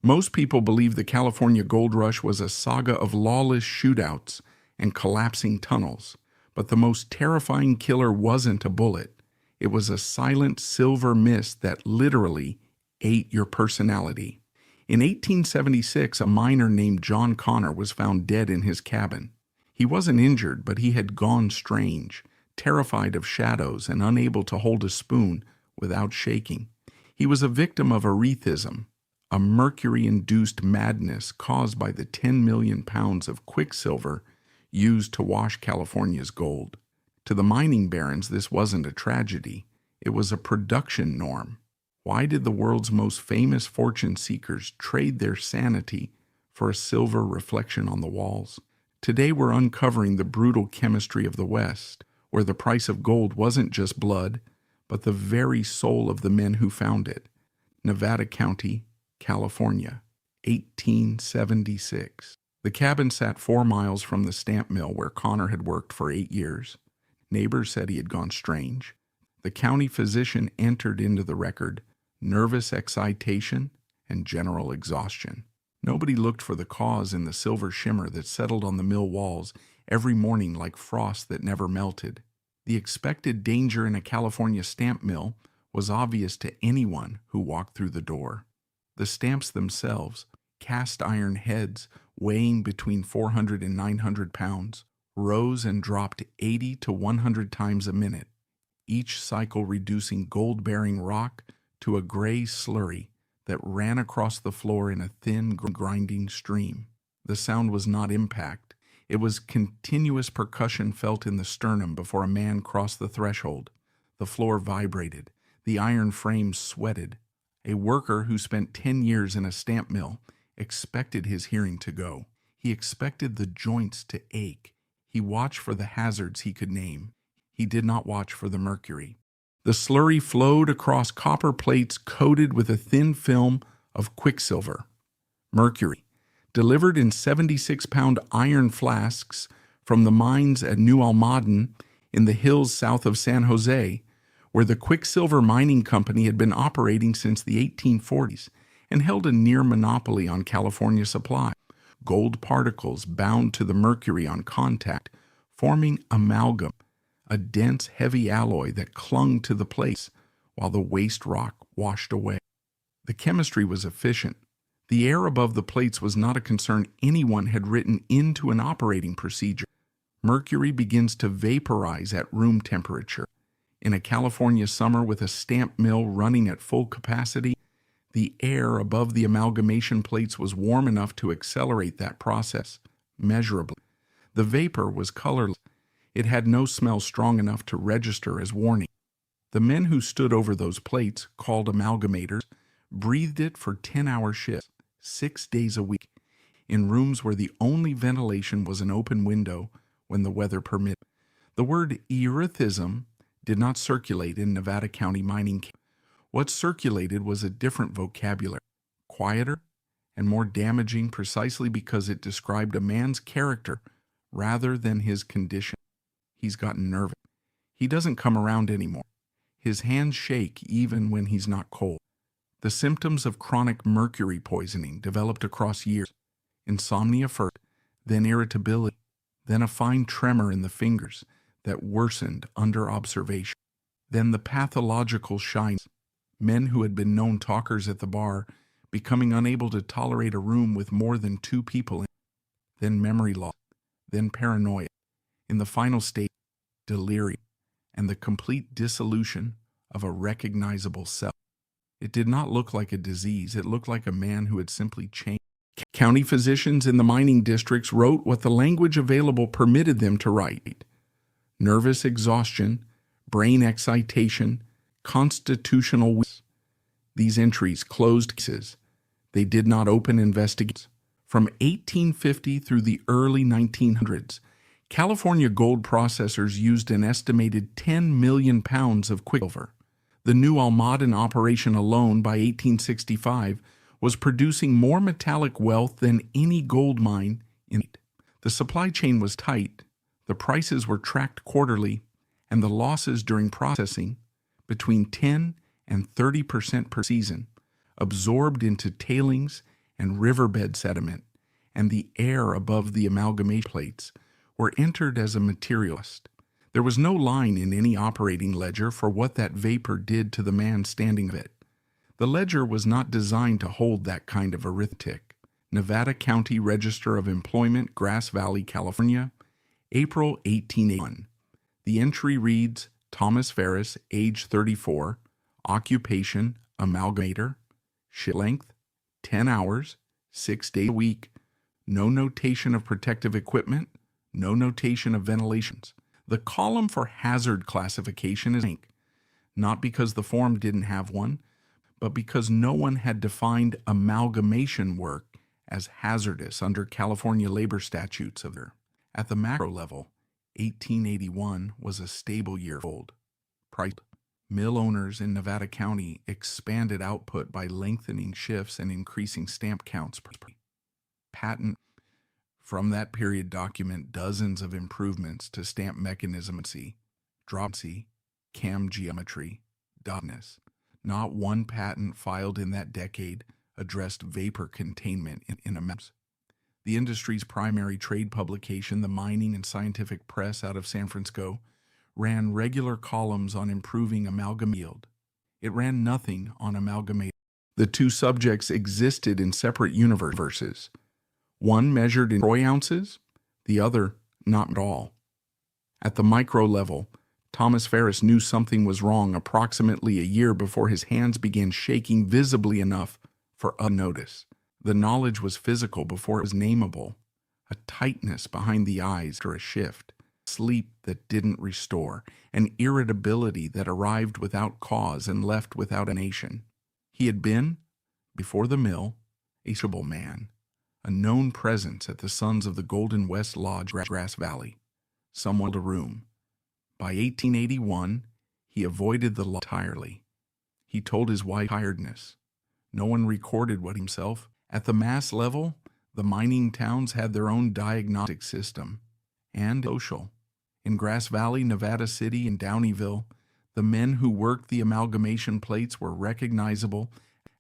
Most people believe the California Gold Rush was a saga of lawless shootouts and collapsing tunnels. But the most terrifying killer wasn't a bullet. It was a silent silver mist that literally ate your personality. In 1876, a miner named John Connor was found dead in his cabin. He wasn't injured, but he had gone strange, terrified of shadows and unable to hold a spoon without shaking. He was a victim of erethism, a mercury-induced madness caused by the 10 million pounds of quicksilver used to wash California's gold. To the mining barons, this wasn't a tragedy. It was a production norm. Why did the world's most famous fortune seekers trade their sanity for a silver reflection on the walls? Today we're uncovering the brutal chemistry of the West, where the price of gold wasn't just blood, but the very soul of the men who found it. Nevada County, California, 1876. The cabin sat 4 miles from the stamp mill where Connor had worked for 8 years. Neighbors said he had gone strange. The county physician entered into the record nervous excitation and general exhaustion. Nobody looked for the cause in the silver shimmer that settled on the mill walls every morning like frost that never melted. The expected danger in a California stamp mill was obvious to anyone who walked through the door. The stamps themselves, cast iron heads weighing between 400 and 900 pounds, rose and dropped 80 to 100 times a minute, each cycle reducing gold-bearing rock to a gray slurry that ran across the floor in a thin, grinding stream. The sound was not impact. It was continuous percussion felt in the sternum before a man crossed the threshold. The floor vibrated. The iron frames sweated. A worker who spent 10 years in a stamp mill expected his hearing to go. He expected the joints to ache. He watched for the hazards he could name. He did not watch for the mercury. The slurry flowed across copper plates coated with a thin film of quicksilver. Mercury, delivered in 76-pound iron flasks from the mines at New Almaden in the hills south of San Jose, where the Quicksilver Mining Company had been operating since the 1840s and held a near monopoly on California supply. Gold particles bound to the mercury on contact, forming amalgam, a dense, heavy alloy that clung to the plates while the waste rock washed away. The chemistry was efficient. The air above the plates was not a concern anyone had written into an operating procedure. Mercury begins to vaporize at room temperature. In a California summer with a stamp mill running at full capacity, the air above the amalgamation plates was warm enough to accelerate that process measurably. The vapor was colorless. It had no smell strong enough to register as warning. The men who stood over those plates, called amalgamators, breathed it for 10-hour shifts, 6 days a week, in rooms where the only ventilation was an open window when the weather permitted. The word erethism did not circulate in Nevada County mining camp. What circulated was a different vocabulary, quieter and more damaging precisely because it described a man's character rather than his condition. He's gotten nervous. He doesn't come around anymore. His hands shake even when he's not cold. The symptoms of chronic mercury poisoning developed across years. Insomnia first, then irritability, then a fine tremor in the fingers that worsened under observation. Then the pathological shyness. Men who had been known talkers at the bar becoming unable to tolerate a room with more than 2 people in. Then memory loss, then paranoia. In the final state, delirium, and the complete dissolution of a recognizable self. It did not look like a disease. It looked like a man who had simply changed. County physicians in the mining districts wrote what the language available permitted them to write. Nervous exhaustion, brain excitation, constitutional weakness. These entries closed cases. They did not open investigations. From 1850 through the early 1900s, California gold processors used an estimated 10 million pounds of quicksilver. The New Almaden operation alone by 1865 was producing more metallic wealth than any gold mine in it. The supply chain was tight, the prices were tracked quarterly, and the losses during processing, between 10 and 30% per season, absorbed into tailings and riverbed sediment, and the air above the amalgamation plates were entered as a materialist. There was no line in any operating ledger for what that vapor did to the man standing of it. The ledger was not designed to hold that kind of arithmetic. Nevada County Register of Employment, Grass Valley, California, April 1881. The entry reads, Thomas Ferris, age 34, occupation, amalgamator, shift length, 10 hours, 6 days a week, no notation of protective equipment, no notation of ventilations. The column for hazard classification is blank, not because the form didn't have one, but because no one had defined amalgamation work as hazardous under California labor statutes of their. At the macro level, 1881 was a stable year old. Price. Mill owners in Nevada County expanded output by lengthening shifts and increasing stamp counts per patent. From that period document dozens of improvements to stamp mechanism, dropsy, cam geometry, dotness. Not one patent filed in that decade addressed vapor containment in a mess. The industry's primary trade publication, the Mining and Scientific Press out of San Francisco, ran regular columns on improving amalgam yield. It ran nothing on amalgamation. The two subjects existed in separate universes. One measured in troy ounces, the other not at all. At the micro level, Thomas Ferris knew something was wrong approximately a year before his hands began shaking visibly enough for unnotice. The knowledge was physical before it was nameable. A tightness behind the eyes after a shift, sleep that didn't restore, an irritability that arrived without cause and left without a nation. He had been, before the mill, a sociable man, a known presence at the Sons of the Golden West Lodge, Grass Valley. Someone held a room. By 1881, he avoided the law entirely. He told his wife tiredness. No one recorded what himself. At the mass level, the mining towns had their own diagnostic system and social. In Grass Valley, Nevada City, and Downeyville, the men who worked the amalgamation plates were recognizable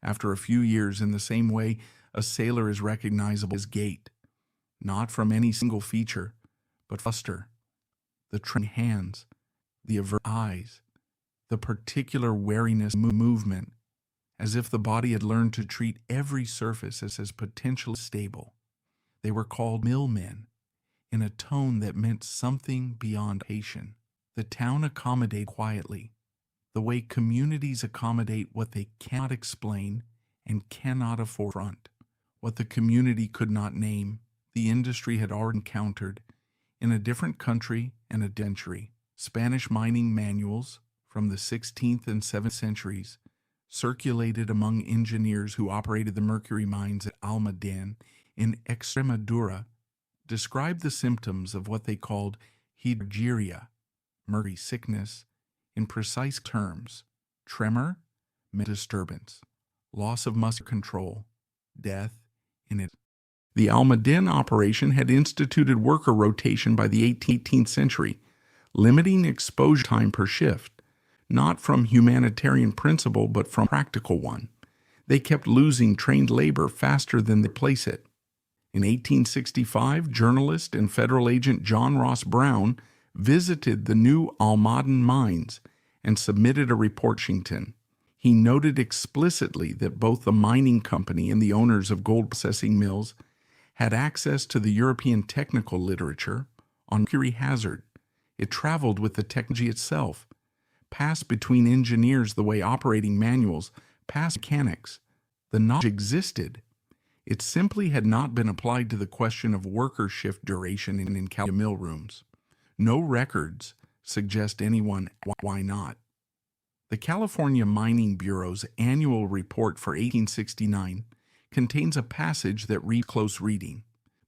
after a few years in the same way a sailor is recognizable as gait, not from any single feature, but fluster, the trained hands, the avert eyes, the particular wariness movement, as if the body had learned to treat every surface as potentially stable. They were called millmen, in a tone that meant something beyond patient. The town accommodated quietly, the way communities accommodate what they cannot explain and cannot afford front. What the community could not name, the industry had already encountered in a different country and a century. Spanish mining manuals from the 16th and 17th centuries circulated among engineers who operated the Mercury mines at Almaden in Extremadura described the symptoms of what they called hydrogeria, mercury sickness, in precise terms: tremor, mental disturbance, loss of muscle control, death in it. The Almaden operation had instituted worker rotation by the 18th century, limiting exposure time per shift, not from humanitarian principle but from practical one. They kept losing trained labor faster than they replaced it. In 1865, journalist and federal agent John Ross Brown visited the new Almaden mines and submitted a report to Washington. He noted explicitly that both the mining company and the owners of gold processing mills had access to the European technical literature on mercury hazard. It traveled with the technology itself, passed between engineers the way operating manuals pass mechanics. The knowledge existed. It simply had not been applied to the question of worker shift duration in California mill rooms. No records suggest anyone why not. The California Mining Bureau's annual report for 1869 contains a passage that reads close reading.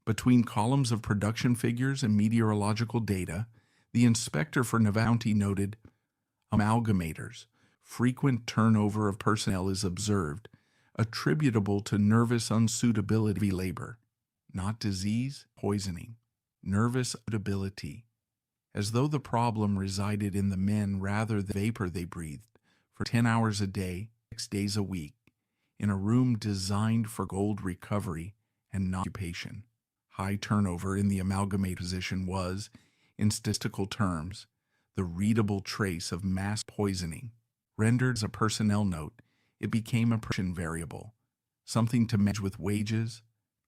Between columns of production figures and meteorological data, the inspector for Nevada County noted, amalgamators, frequent turnover of personnel is observed, attributable to nervous unsuitability labor, not disease, poisoning, nervous unsuitability, as though the problem resided in the men rather than the vapor they breathed, for 10 hours a day, 6 days a week, in a room designed for gold recovery and not occupation. High turnover in the amalgamate position was, in statistical terms, the readable trace of mass poisoning. Rendered as a personnel note, it became a production variable, something to manage with wages,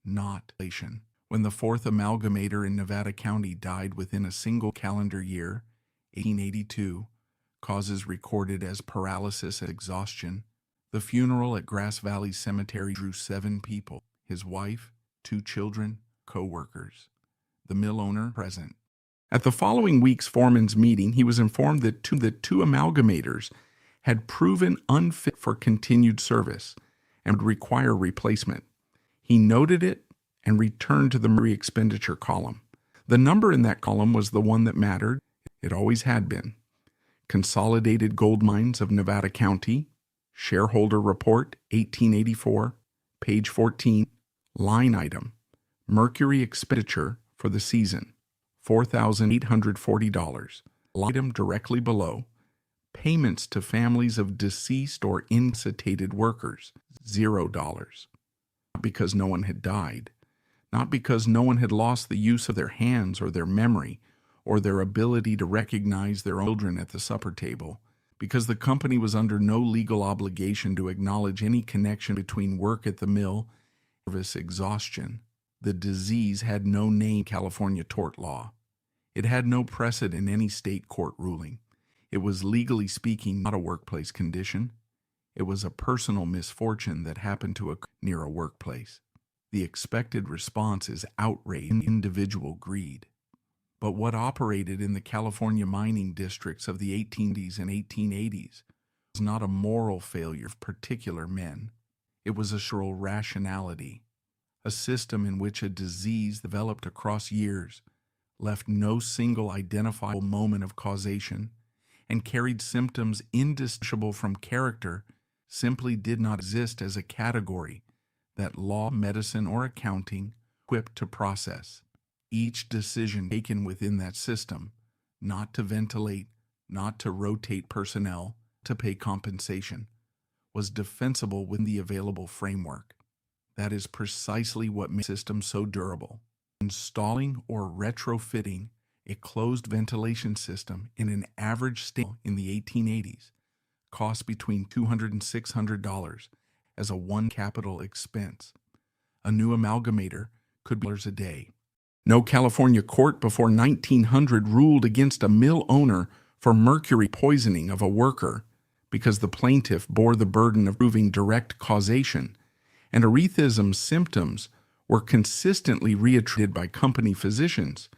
not inflation. When the fourth amalgamator in Nevada County died within a single calendar year, 1882, causes recorded as paralysis and exhaustion, the funeral at Grass Valley Cemetery drew 7 people: his wife, 2 children, co-workers, the mill owner present. At the following week's foreman's meeting, he was informed that two amalgamators had proven unfit for continued service and would require replacement. He noted it and returned to the Mercury expenditure column. The number in that column was the one that mattered. It always had been. Consolidated Gold Mines of Nevada County, Shareholder Report, 1884, page 14, line item, Mercury expenditure for the season, $4,840. Item directly below, payments to families of deceased or incapacitated workers, $0. Not because no one had died, not because no one had lost the use of their hands or their memory or their ability to recognize their children at the supper table, because the company was under no legal obligation to acknowledge any connection between work at the mill and nervous exhaustion. The disease had no name in California tort law. It had no precedent in any state court ruling. It was, legally speaking, not a workplace condition. It was a personal misfortune that happened to occur near a workplace. The expected response is outrage and individual greed. But what operated in the California mining districts of the 1880s and 1880s was not a moral failure of particular men. It was a structural rationality, a system in which a disease developed across years, left no single identifiable moment of causation, and carried symptoms indistinguishable from character, simply did not exist as a category that law, medicine, or accounting equipped to process. Each decision taken within that system, not to ventilate, not to rotate personnel, to pay compensation, was defensible within the available framework. That is precisely what makes the system so durable. Installing or retrofitting a closed ventilation system in an average state in the 1880s cost between $200 and $600 as a one capital expense. A new amalgamator could be $1 a day. No California court before 1900 ruled against a mill owner for mercury poisoning of a worker because the plaintiff bore the burden of proving direct causation, and Arethism's symptoms were consistently reattributed by company physicians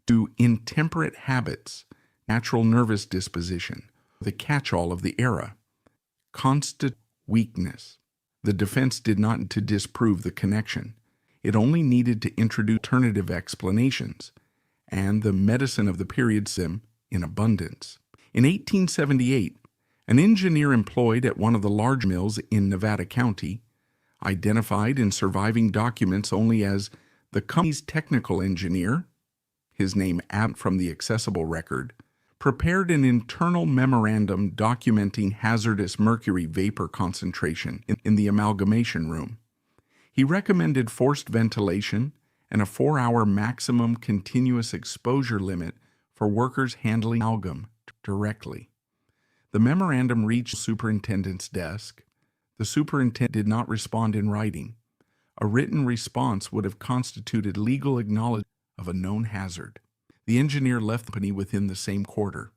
to intemperate habits, natural nervous disposition, the catch-all of the era. Constant weakness. The defense did not need to disprove the connection. It only needed to introduce alternative explanations, and the medicine of the period seemed in abundance. In 1878, an engineer employed at one of the large mills in Nevada County, identified in surviving documents only as the company's technical engineer, his name absent from the accessible record, prepared an internal memorandum documenting hazardous mercury vapor concentration in the amalgamation room. He recommended forced ventilation and a 4-hour maximum continuous exposure limit for workers handling amalgam directly. The memorandum reached the superintendent's desk. The superintendent did not respond in writing. A written response would have constituted legal acknowledgement of a known hazard. The engineer left the company within the same quarter.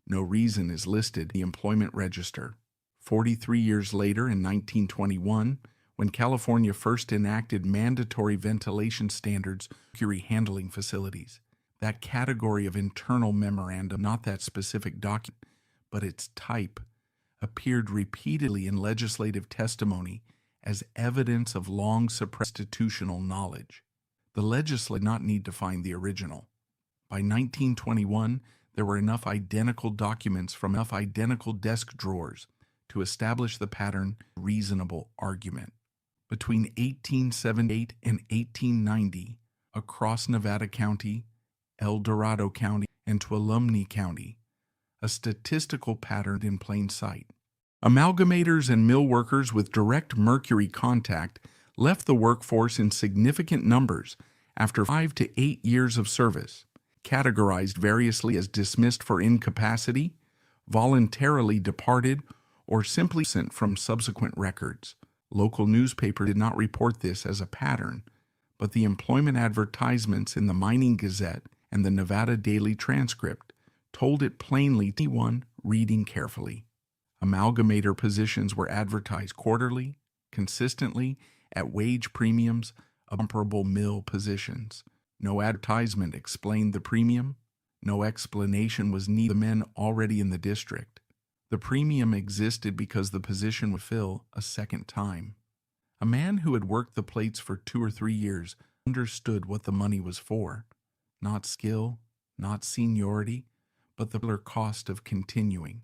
No reason is listed in the employment register. 43 years later, in 1921, when California first enacted mandatory ventilation standards for mercury handling facilities, that category of internal memorandum, not that specific document, but its type, appeared repeatedly in legislative testimony as evidence of long suppressed institutional knowledge. The legislature did not need to find the original. By 1921, there were enough identical documents from enough identical desk drawers to establish the pattern reasonable argument. Between 1878 and 1890, across Nevada County, El Dorado County, and Tuolumne County, a statistical pattern in plain sight. Amalgamators and mill workers with direct mercury contact left the workforce in significant numbers after 5 to 8 years of service, categorized variously as dismissed for incapacity, voluntarily departed, or simply sent from subsequent records. Local newspapers did not report this as a pattern, but the employment advertisements in the Mining Gazette and the Nevada Daily Transcript told it plainly to anyone reading carefully. Amalgamator positions were advertised quarterly, consistently, at wage premiums of comparable mill positions. No advertisement explained the premium. No explanation was needed. The men already in the district. The premium existed because the position would fill a second time. A man who had worked the plates for 2 or 3 years understood what the money was for. Not skill, not seniority, but the cost of continuing.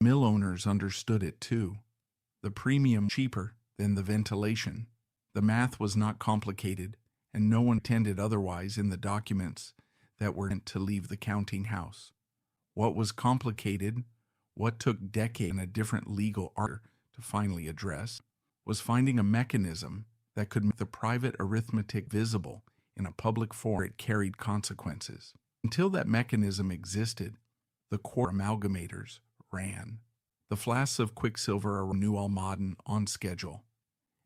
Mill owners understood it too. The premium cheaper than the ventilation. The math was not complicated, and no one intended otherwise in the documents that were meant to leave the counting house. What was complicated, what took decades and a different legal art to finally address, was finding a mechanism that could make the private arithmetic visible in a public forum. It carried consequences. Until that mechanism existed, the core amalgamators ran. The flasks of quicksilver are New Almaden on schedule,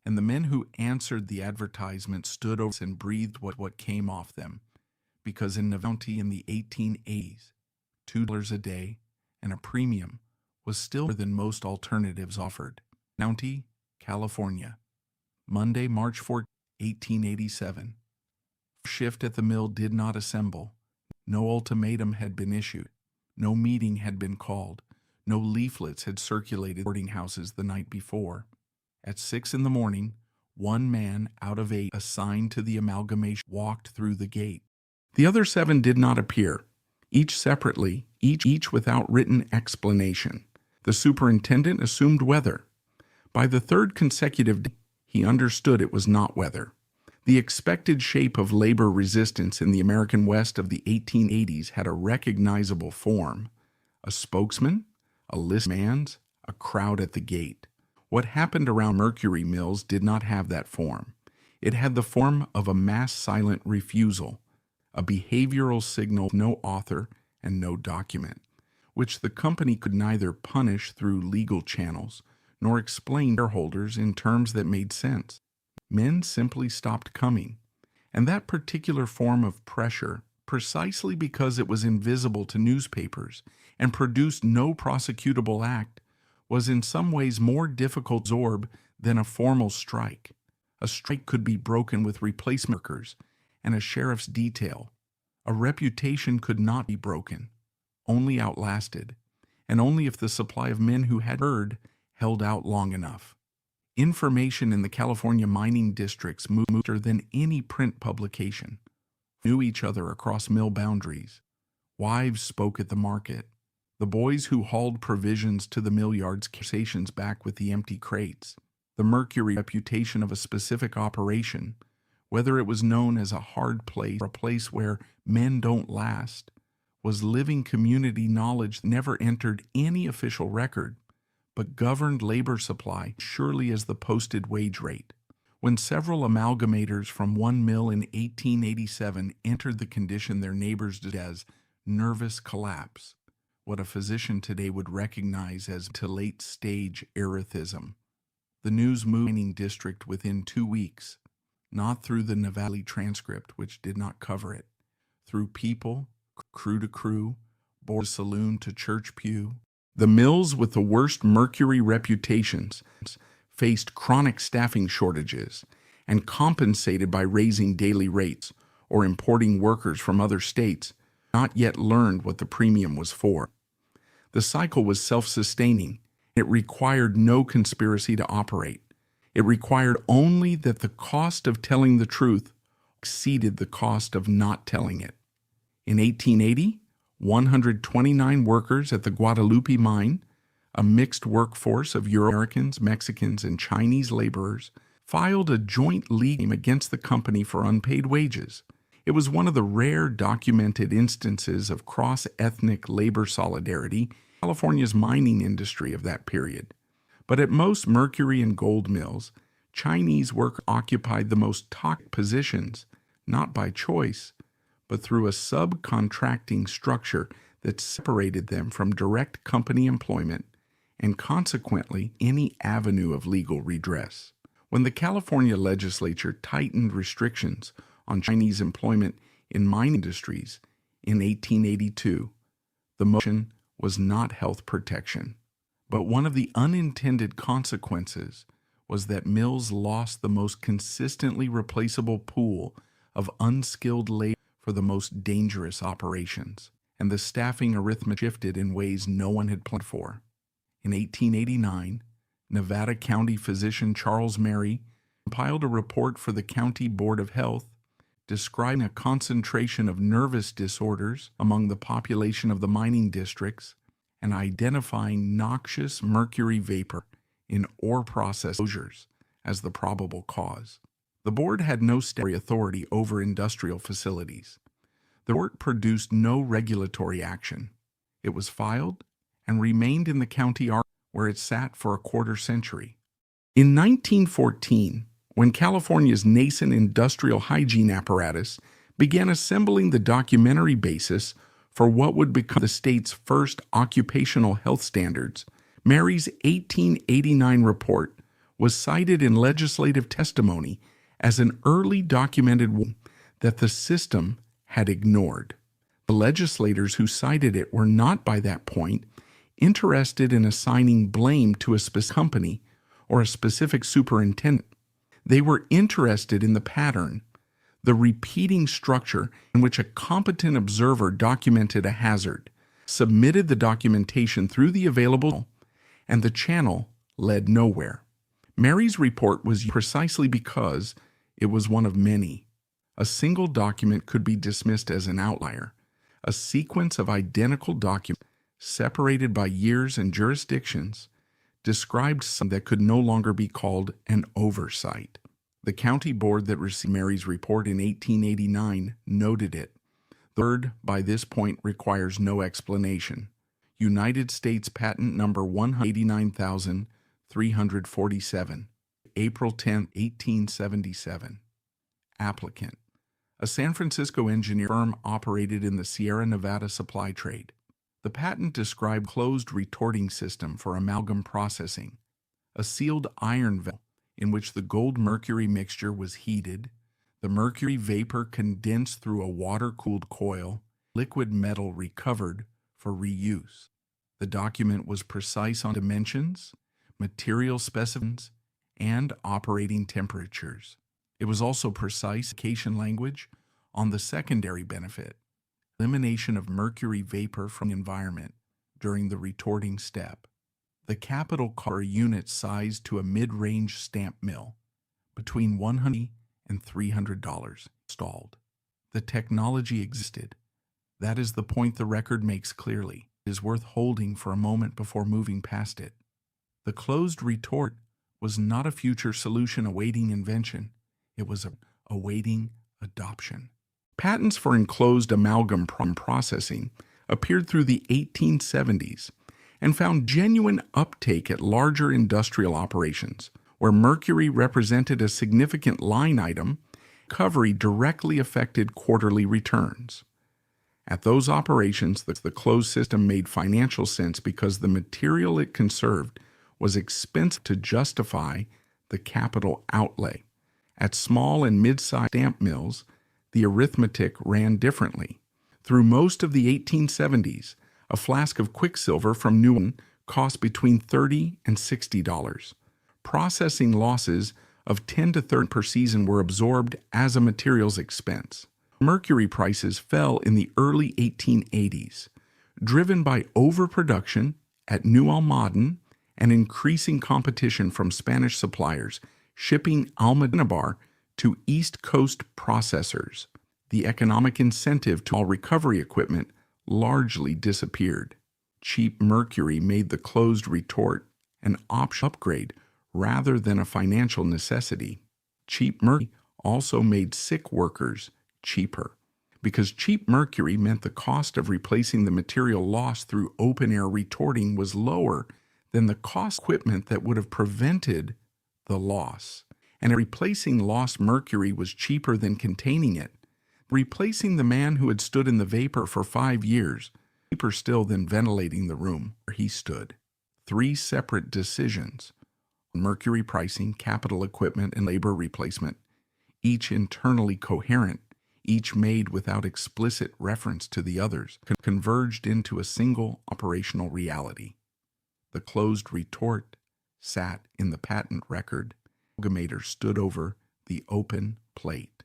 and the men who answered the advertisement stood over and breathed what came off them, because in Nevada in the 1880s, $2 a day and a premium was still more than most alternatives offered. County, California, Monday, March 4, 1887. Shift at the mill did not assemble. No ultimatum had been issued. No meeting had been called. No leaflets had circulated in boarding houses the night before. At 6 in the morning, one man out of 8 assigned to the amalgamation walked through the gate. The other 7 did not appear, each separately, each without written explanation. The superintendent assumed weather. By the third consecutive day, he understood it was not weather. The expected shape of labor resistance in the American West of the 1880s had a recognizable form: a spokesman, a list of demands, a crowd at the gate. What happened around Mercury mills did not have that form. It had the form of a mass silent refusal, a behavioral signal with no author and no document, which the company could neither punish through legal channels nor explain to shareholders in terms that made sense. Men simply stopped coming, and that particular form of pressure, precisely because it was invisible to newspapers and produced no prosecutable act, was in some ways more difficult to absorb than a formal strike. A strike could be broken with replacement workers and a sheriff's detail. A reputation could not be broken, only outlasted, and only if the supply of men who had heard held out long enough. Information in the California mining districts moved faster than any print publication. Knew each other across mill boundaries. Wives spoke at the market. The boys who hauled provisions to the mill yards conversations back with the empty crates. The Mercury reputation of a specific operation, whether it was known as a hard place or a place where men don't last, was living community knowledge that never entered any official record, but governed labor supply surely as the posted wage rate. When several amalgamators from one mill in 1887 entered the condition their neighbors did as nervous collapse, what a physician today would recognize as to late-stage erethism, the news moved mining district within 2 weeks, not through the Nevada transcript, which did not cover it, through people, crew to crew, board saloon to church pew. The mills with the worst mercury reputations faced chronic staffing shortages and compensated by raising daily rates or importing workers from other states, not yet learned what the premium was for. The cycle was self-sustaining. It required no conspiracy to operate. It required only that the cost of telling the truth exceeded the cost of not telling it. In 1880, 129 workers at the Guadalupe mine, a mixed workforce of Euro-Americans, Mexicans, and Chinese laborers, filed a joint legal claim against the company for unpaid wages. It was one of the rare documented instances of cross-ethnic labor solidarity in California's mining industry of that period. But at most mercury and gold mills, Chinese workers occupied the most toxic positions, not by choice, but through a subcontracting structure that separated them from direct company employment and consequently any avenue of legal redress. When the California legislature tightened restrictions on Chinese employment in mining industries in 1882, the motion was not health protection. But one of the unintended consequences was that mills lost the most consistently replaceable pool of unskilled labor for the most dangerous operations, and the staffing arithmetic shifted in ways no one had planned for. In 1889, Nevada County physician Charles Mary compiled a report for the County Board of Health describing a concentration of nervous disorders among the population of the mining districts and identifying noxious mercury vapor in ore process closures as the probable cause. The board had no statutory authority over industrial facilities. The report produced no regulatory action. It was filed and remained in the county archive, where it sat for a quarter century. In 1914, when California's nascent industrial hygiene apparatus began assembling the documentary basis for what would become the state's first occupational health standards, Mary's 1889 report was cited in legislative testimony as an early documented one that the system had ignored. The legislators who cited it were not by that point interested in assigning blame to a specific company or a specific superintendent. They were interested in the pattern, the repeating structure in which a competent observer documented a hazard, submitted the documentation through the available, and the channel led nowhere. Mary's report was precisely because it was one of many. A single document could be dismissed as an outlier. A sequence of identical documents, separated by years and jurisdictions, described something that could no longer be called an oversight. The county board that received Mary's report in 1889 noted it. The word by this point requires no explanation. United States Patent Number 189,347, April 10, 1877. Applicant: a San Francisco engineer firm operated in the Sierra Nevada supply trade. The patent described a closed retorting system for amalgam processing, a sealed iron vessel in which the gold-mercury mixture was heated, the mercury vapor condensed through a water-cooled coil, liquid metal recovered for reuse. The document was precise on dimensions, material specifications, and operating temperatures. It was also precise application language on the secondary benefit: elimination of mercury vapor from the environment during the retorting step. The capital cost for a unit sized to a mid-range stamp mill, between $100 and $300 installed. The technology existed. That is the point the record makes clearly. It is worth holding for a moment before moving past it. The closed retort was not a future solution awaiting invention. It was awaiting adoption. Patents for enclosed amalgam processing appeared through the 1870s and found genuine uptake at larger industrial operations, where mercury represented a significant line item. Recovery directly affected quarterly returns. At those operations, the closed system made financial sense because the material it conserved was expensive to justify the capital outlay. At small and mid-sized stamp mills, the arithmetic ran differently. Through most of the 1870s, a flask of quicksilver from New Orleans cost between $30 and $60. Processing losses of 10 to 30 per season were absorbed as a materials expense. Mercury prices fell in the early 1880s, driven by overproduction at New Almaden and increasing competition from Spanish suppliers shipping almadenbar to East Coast processors. The economic incentive to all recovery equipment largely disappeared. Cheap mercury made the closed retort an optional upgrade rather than a financial necessity. Cheap mercury also made sick workers cheaper, because cheap mercury meant the cost of replacing the material lost through open-air retorting was lower than the cost equipment that would have prevented the loss. And replacing lost mercury was cheaper than containing it. Replacing the man who had stood in the vapor for 5 years, cheaper still than ventilating the room where he stood. 3 separate decisions: mercury pricing, capital equipment, and labor replacement, each internally coherent, each made without explicit reference to the others, converged into a single operational reality. The closed retort sat in the patent record. The amalgamator stood over the open plate.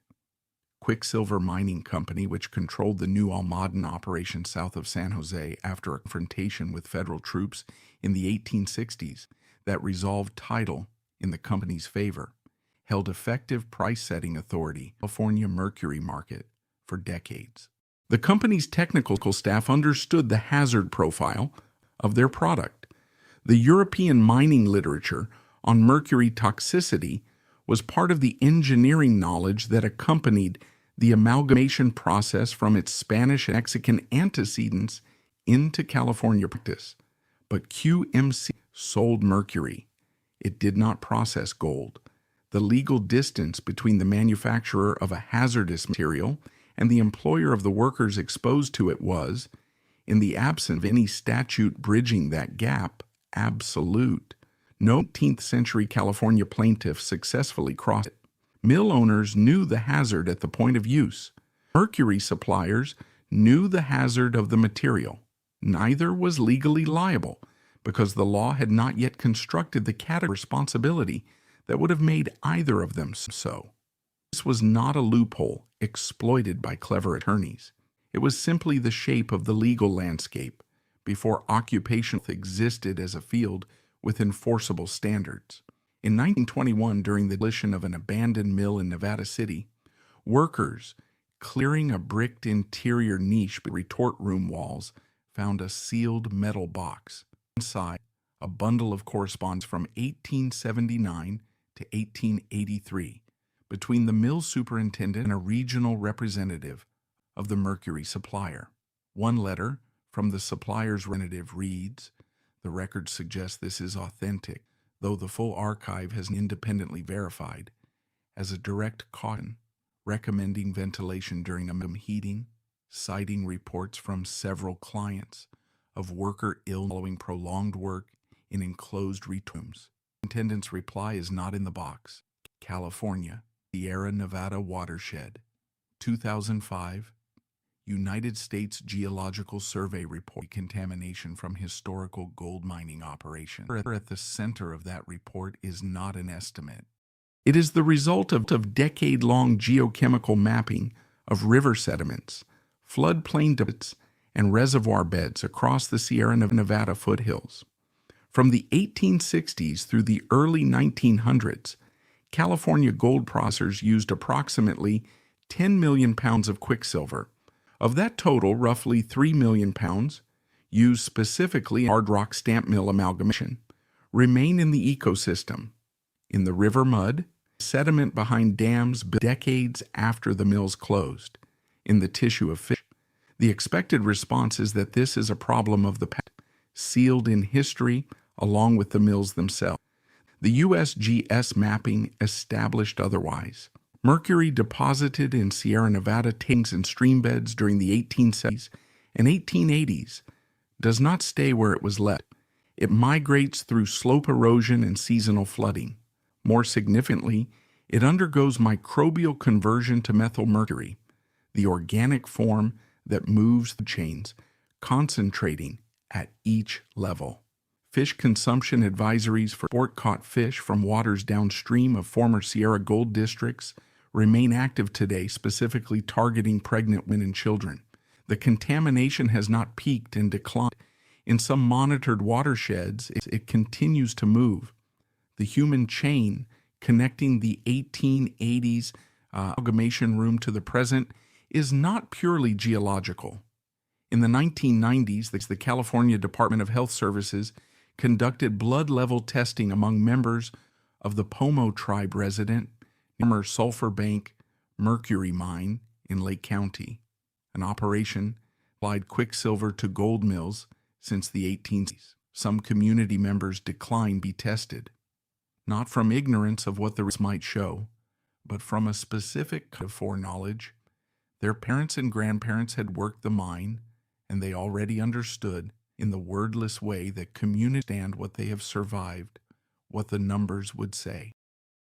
Quicksilver Mining Company, which controlled the New Almaden operation south of San Jose after a confrontation with federal troops in the 1860s that resolved title in the company's favor, held effective price-setting authority in the California mercury market for decades. The company's technical staff understood the hazard profile of their product. The European mining literature on mercury toxicity was part of the engineering knowledge that accompanied the amalgamation process from its Spanish and Mexican antecedents into California practice. But QMC sold mercury. It did not process gold. The legal distance between the manufacturer of a hazardous material and the employer of the workers exposed to it was, in the absence of any statute bridging that gap, absolute. No 18th century California plaintiff successfully crossed it. Mill owners knew the hazard at the point of use. Mercury suppliers knew the hazard of the material. Neither was legally liable because the law had not yet constructed the category of responsibility that would have made either of them so. This was not a loophole exploited by clever attorneys. It was simply the shape of the legal landscape before occupation existed as a field with enforceable standards. In 1921, during the demolition of an abandoned mill in Nevada City, workers clearing a bricked interior niche between retort room walls found a sealed metal box. Inside, a bundle of correspondence from 1879 to 1883 between the mill superintendent and a regional representative of the mercury supplier. One letter from the supplier's representative reads, "The record suggests this is authentic, though the full archive has been independently verified, as a direct caution, recommending ventilation during heating, citing reports from several clients of worker ill following prolonged work in enclosed rooms. Superintendent's reply is not in the box. California, Sierra Nevada Watershed, 2005, United States Geological Survey report, contamination from historical gold mining operation." At the center of that report is not an estimate. It is the result of decade-long geochemical mapping of river sediments, floodplain deposits, and reservoir beds across the Sierra Nevada foothills. From the 1860s through the early 1900s, California gold processors used approximately 10 million pounds of quicksilver. Of that total, roughly 3 million pounds, used specifically in hard rock stamp mill amalgamation, remain in the ecosystem, in the river mud, sediment behind dams decades after the mills closed, in the tissue of fish. The expected response is that this is a problem of the past, sealed in history along with the mills themselves. The USGS mapping established otherwise. Mercury deposited in Sierra Nevada tanks and stream beds during the 1870s and 1880s does not stay where it was left. It migrates through slope erosion and seasonal flooding. More significantly, it undergoes microbial conversion to methylmercury, the organic form that moves the chains, concentrating at each level. Fish consumption advisories for sport-caught fish from waters downstream of former Sierra Gold districts remain active today, specifically targeting pregnant women and children. The contamination has not peaked and declined. In some monitored watersheds, it continues to move. The human chain connecting the 1880s amalgamation room to the present is not purely geological. In the 1990s, the California Department of Health Services conducted blood level testing among members of the Pomo tribe resident former Sulphur Bank mercury mine in Lake County, an operation applied quicksilver to gold mills since the 1860s. Some community members declined to be tested, not from ignorance of what the results might show, but from a specific kind of foreknowledge. Their parents and grandparents had worked the mine, and they already understood, in the wordless way that communities understand what they have survived, what the numbers would say.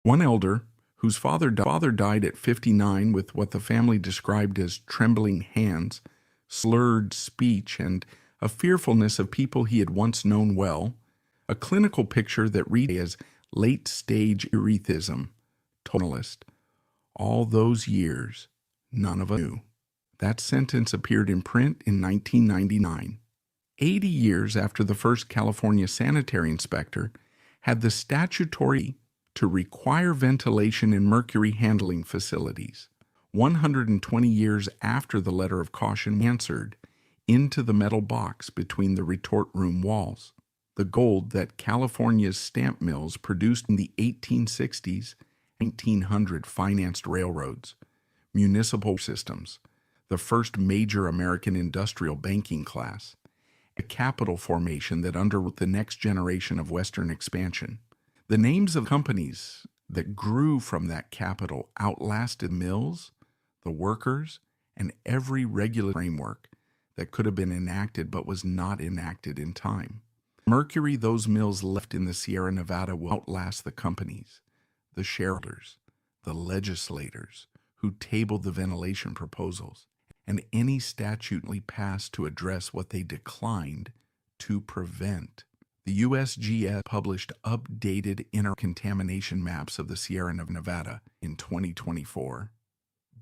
One elder, whose father died at 59 with what the family described as trembling hands, slurred speech, and a fearfulness of people he had once known well, a clinical picture that read as late-stage erethism, tonalist. All those years, none of us knew. That sentence appeared in print in 1999, 80 years after the first California sanitary inspector had the statutory to require ventilation in mercury handling facilities. 120 years after the letter of caution answered into the metal box between the retort room walls. The gold that California's stamp mills produced in the 1860s, 1900 financed railroads, municipal systems, the first major American industrial banking class, a capital formation that underwent the next generation of Western expansion. The names of companies that grew from that capital outlasted mills, the workers, and every regulatory framework that could have been enacted but was not enacted in time. Mercury those mills left in the Sierra Nevada will outlast the companies, the shareholders, the legislators who tabled the ventilation proposals, and any statute passed to address what they declined to prevent. The USGS published updated intercontamination maps of the Sierra Nevada in 2024,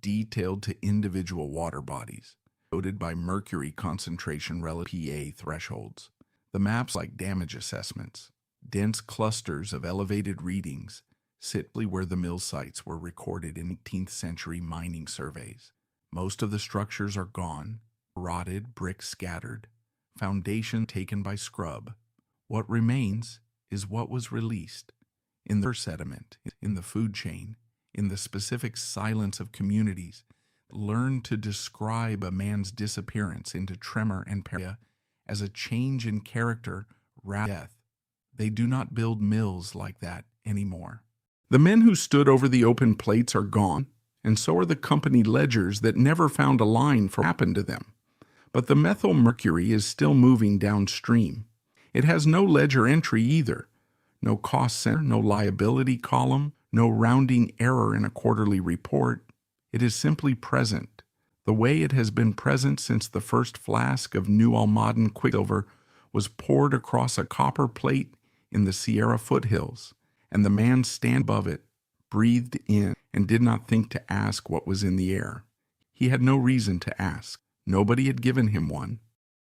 detailed to individual water bodies, coded by mercury concentration relative PA thresholds. The maps, like damage assessments, dense clusters of elevated readings, sit where the mill sites were recorded in 18th century mining surveys. Most of the structures are gone, rotted bricks scattered, foundation taken by scrub. What remains is what was released in the sediment, in the food chain, in the specific silence of communities. Learn to describe a man's disappearance into tremor and paranoia as a change in character rather than death. They do not build mills like that anymore. The men who stood over the open plates are gone, and so are the company ledgers that never found a line for what happened to them. But the methyl mercury is still moving downstream. It has no ledger entry either, no cost center, no liability column, no rounding error in a quarterly report. It is simply present, the way it has been present since the first flask of New Almaden quicksilver was poured across a copper plate in the Sierra foothills, and the man standing above it breathed in and did not think to ask what was in the air. He had no reason to ask. Nobody had given him one.